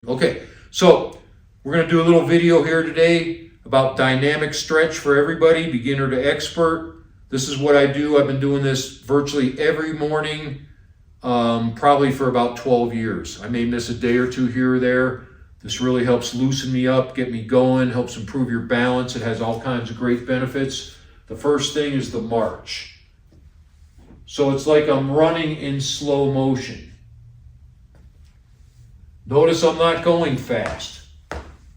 Okay, so we're going to do a little video here today about dynamic stretch for everybody, beginner to expert. This is what I do. I've been doing this virtually every morning, probably for about 12 years. I may miss a day or two here or there. This really helps loosen me up, get me going, helps improve your balance. It has all kinds of great benefits. The first thing is the march. So it's like I'm running in slow motion. Notice I'm not going fast.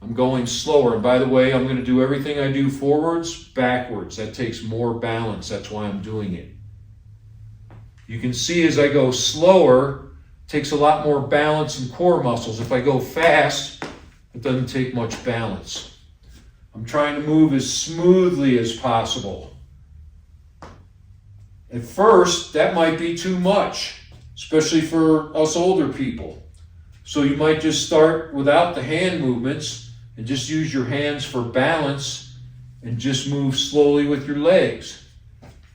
I'm going slower. And by the way, I'm going to do everything I do forwards, backwards. That takes more balance. That's why I'm doing it. You can see as I go slower, it takes a lot more balance in core muscles. If I go fast, it doesn't take much balance. I'm trying to move as smoothly as possible. At first, that might be too much, especially for us older people. So you might just start without the hand movements and just use your hands for balance and just move slowly with your legs.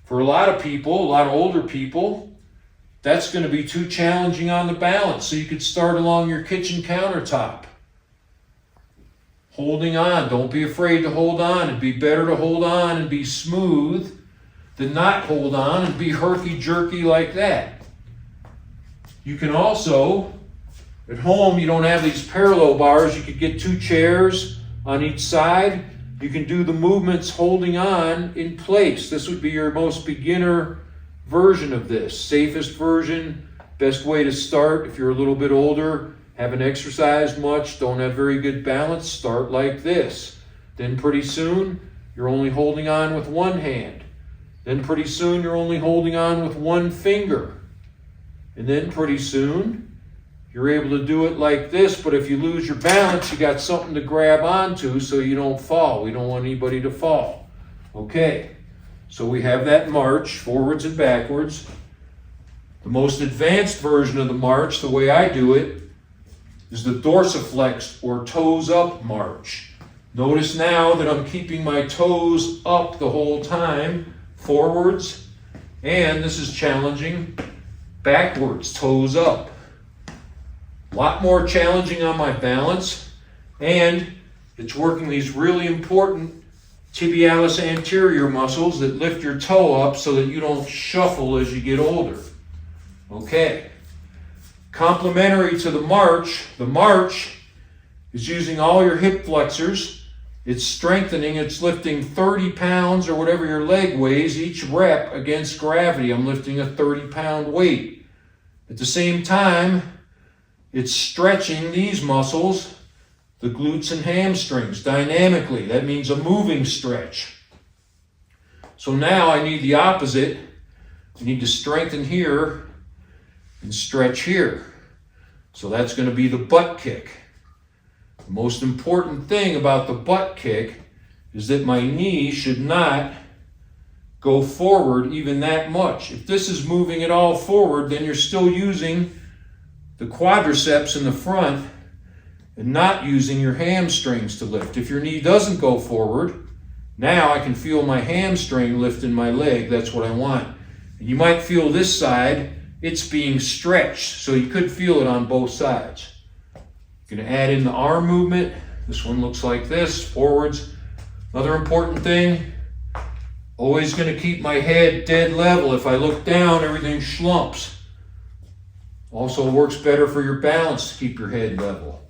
For a lot of people, a lot of older people, that's going to be too challenging on the balance. So you could start along your kitchen countertop. Holding on. Don't be afraid to hold on. It'd be better to hold on and be smooth than not hold on and be herky-jerky like that. You can also, at home, you don't have these parallel bars. You could get 2 chairs on each side. You can do the movements holding on in place. This would be your most beginner version of this. Safest version, best way to start. If you're a little bit older, haven't exercised much, don't have very good balance, start like this. Then pretty soon, you're only holding on with one hand. Then pretty soon, you're only holding on with one finger. And then pretty soon, you're able to do it like this, but if you lose your balance, you got something to grab onto so you don't fall. We don't want anybody to fall. Okay, so we have that march, forwards and backwards. The most advanced version of the march, the way I do it, is the dorsiflex or toes up march. Notice now that I'm keeping my toes up the whole time, forwards, and this is challenging, backwards, toes up. A lot more challenging on my balance, and it's working these really important tibialis anterior muscles that lift your toe up so that you don't shuffle as you get older. Okay. Complementary to the march is using all your hip flexors. It's strengthening, it's lifting 30 pounds or whatever your leg weighs each rep against gravity. I'm lifting a 30-pound weight. At the same time, it's stretching these muscles, the glutes and hamstrings, dynamically. That means a moving stretch. So now I need the opposite. I need to strengthen here and stretch here. So that's going to be the butt kick. The most important thing about the butt kick is that my knee should not go forward even that much. If this is moving at all forward, then you're still using the quadriceps in the front and not using your hamstrings to lift. If your knee doesn't go forward, now I can feel my hamstring lifting my leg. That's what I want. And you might feel this side, it's being stretched, so you could feel it on both sides. Going to add in the arm movement. This one looks like this, forwards. Another important thing, always going to keep my head dead level. If I look down, everything slumps. Also works better for your balance to keep your head level.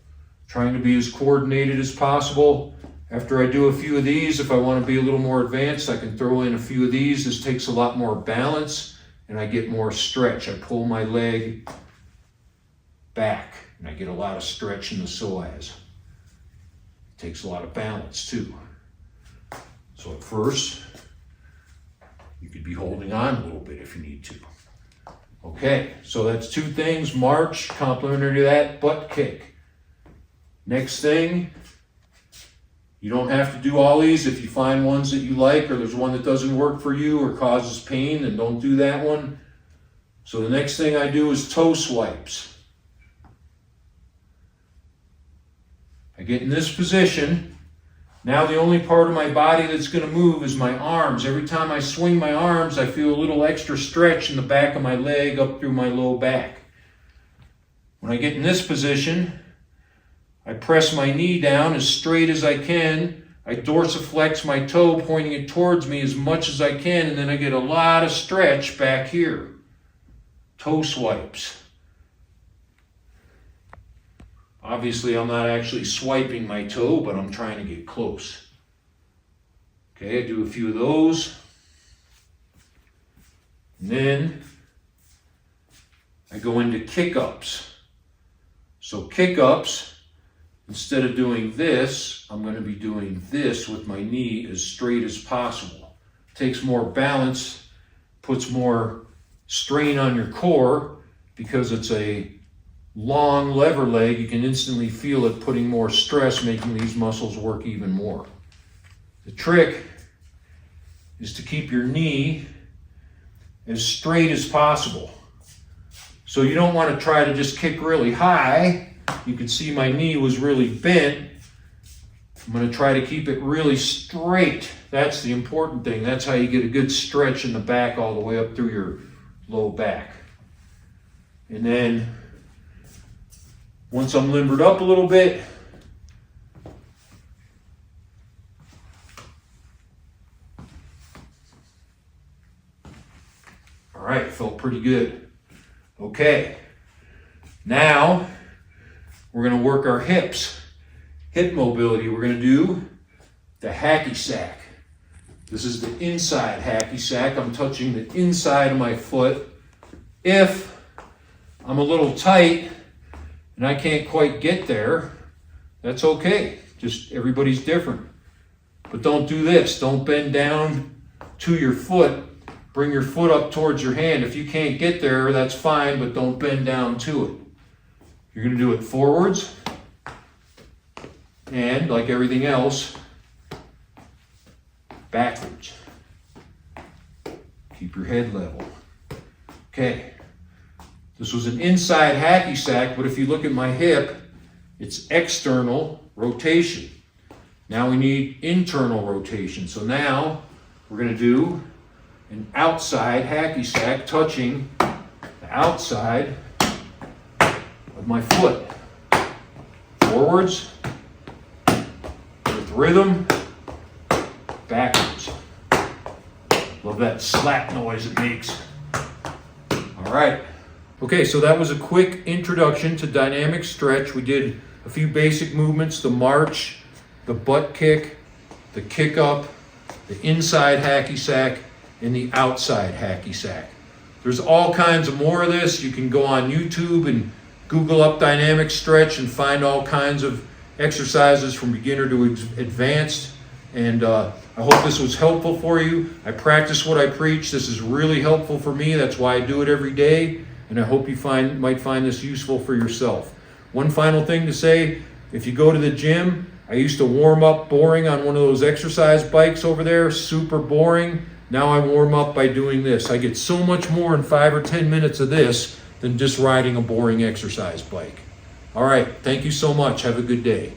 Trying to be as coordinated as possible. After I do a few of these, if I want to be a little more advanced, I can throw in a few of these. This takes a lot more balance and I get more stretch. I pull my leg back and I get a lot of stretch in the psoas. It takes a lot of balance too. So at first, you could be holding on a little bit if you need to. Okay, so that's 2 things, march, complementary to that, butt kick. Next thing, you don't have to do all these. If you find ones that you like or there's one that doesn't work for you or causes pain, then don't do that one. So the next thing I do is toe swipes. I get in this position. Now the only part of my body that's going to move is my arms. Every time I swing my arms, I feel a little extra stretch in the back of my leg up through my low back. When I get in this position, I press my knee down as straight as I can. I dorsiflex my toe, pointing it towards me as much as I can, and then I get a lot of stretch back here. Toe swipes. Obviously, I'm not actually swiping my toe, but I'm trying to get close. Okay, I do a few of those. And then I go into kick-ups. So kick-ups, instead of doing this, I'm going to be doing this with my knee as straight as possible. Takes more balance, puts more strain on your core because it's a long lever leg. You can instantly feel it putting more stress, making these muscles work even more. The trick is to keep your knee as straight as possible. So you don't want to try to just kick really high. You can see my knee was really bent. I'm going to try to keep it really straight. That's the important thing. That's how you get a good stretch in the back all the way up through your low back. And then once I'm limbered up a little bit, all right, felt pretty good. Okay, now we're going to work our hips. Hip mobility. We're going to do the hacky sack. This is the inside hacky sack. I'm touching the inside of my foot. If I'm a little tight and I can't quite get there, that's okay. Just everybody's different. But don't do this. Don't bend down to your foot. Bring your foot up towards your hand. If you can't get there, that's fine, but don't bend down to it. You're going to do it forwards. And like everything else, backwards. Keep your head level. Okay. This was an inside hacky sack, but if you look at my hip, it's external rotation. Now we need internal rotation. So now we're going to do an outside hacky sack, touching the outside of my foot. Forwards, with rhythm, backwards. Love that slap noise it makes. All right. Okay, so that was a quick introduction to dynamic stretch. We did a few basic movements: the march, the butt kick, the kick up, the inside hacky sack, and the outside hacky sack. There's all kinds of more of this. You can go on YouTube and Google up dynamic stretch and find all kinds of exercises from beginner to advanced. And I hope this was helpful for you. I practice what I preach. This is really helpful for me. That's why I do it every day. And I hope you might find this useful for yourself. One final thing to say: if you go to the gym, I used to warm up boring on one of those exercise bikes over there, super boring. Now I warm up by doing this. I get so much more in 5 or 10 minutes of this than just riding a boring exercise bike. All right, thank you so much. Have a good day.